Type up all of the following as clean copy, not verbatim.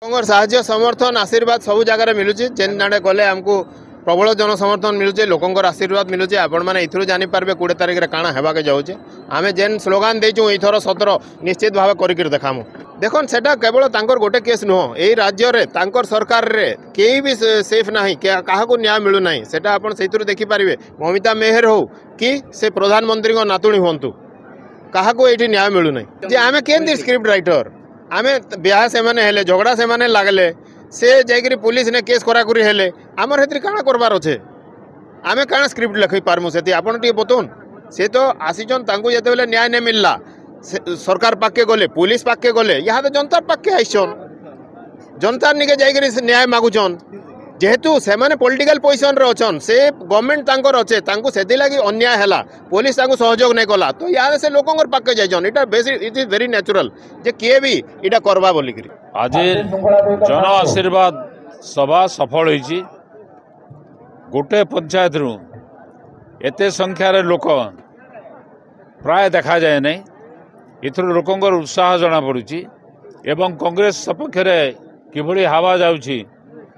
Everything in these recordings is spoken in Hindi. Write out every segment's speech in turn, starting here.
साहाय्य समर्थन आशीर्वाद सब जगह मिलूँ जेन आड़े गले आमको प्रबल जन समर्थन मिलूँ लोकंर आशीर्वाद मिलूँ आपण मैंने इथर जानीपारे 20 तारिख में काଣା हेबाके जाऊे आम जेन स्लोगान देचु एथर 17 निश्चित भाव कर देखामु देखन सेटा केवल तांकर गोटे केस नुह यही राज्य रे तांकर सरकार रे केही भी सेफ नाही काहा को न्याय मिलू नाही सेटा आपण सेतुर देखि पारिबे ममिता मेहर हो कि से प्रधानमंत्री को नातुणी हुंतु काहा को एठी न्याय मिलू नाही जे आमे केंदी स्क्रिप्ट राइटर आमे ब्याह से माने हेले झगड़ा से माने लागले से जाइकरी पुलिस ने केस करा करी हेले हमर हेतरी काना करबार अछि आमे काना स्क्रिप्ट लिखि पारमु सेति आपण टी बतौन से तो आसीजन तांको जेते बेले न्याय ने मिलला सरकार पाके गले पुलिस पाके गले यहाँ तो जनता पाके आइसन जनता निके जाइकरी न्याय मागुचन जेहेतु से माने पॉलिटिकल पोजीशन रे अछन से गवर्नमेंट तांकर अच्छे तांको सेति लागि अन्याय हैला पुलिस तांको सहयोग नै कला तो यार से लोकंकर पाके जाइछन इटा बेसी इट इज वेरी नेचुरल जे के भी इटा करबा बोली करी आज जन आशीर्वाद सभा सफल होईची गोटे पंचायत रु एते संख्यार लोक प्राय देखा जाए नहीं इथर लोकंर उत्साह जना पड़ुची एवं कांग्रेस सपक्ष किभली हावा जाउची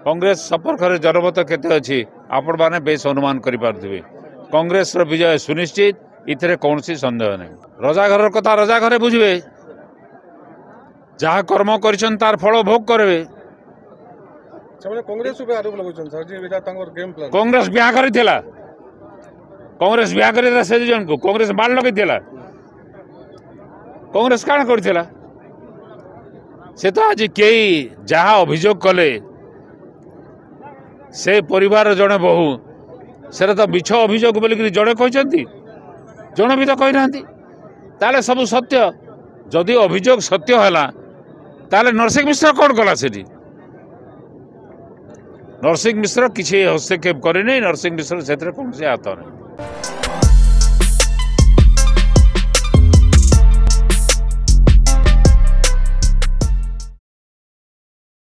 कांग्रेस सपक्ष जनमत केते अच्छी आपण माने बेस अनुमान करि पारथिबे कांग्रेस रो विजय सुनिश्चित इथरे कौनसी संदेह नहीं रजाघर कथा रजाघरे बुझबे जहाँ कर्म करिछन तार फल भोग करबे कांग्रेस ब्याह करिथिला कांग्रेस ब्याह करिथिला से जन को कांग्रेस मार लगैथिला कांग्रेस काण करथिला से तो आज केही जहाँ अभियोग कले से परिवार जड़े बहु से तो मिछ अभियोग बोलिक जड़े कहते जड़े भी तो कहना सब सत्य जदि अभियोग सत्य है ताले नरसिंह मिश्र कौन कला से नरसिंह मिश्र किसी हस्तक्षेप करे नहीं नरसिंह मिश्र से कौन से हाथ नहीं।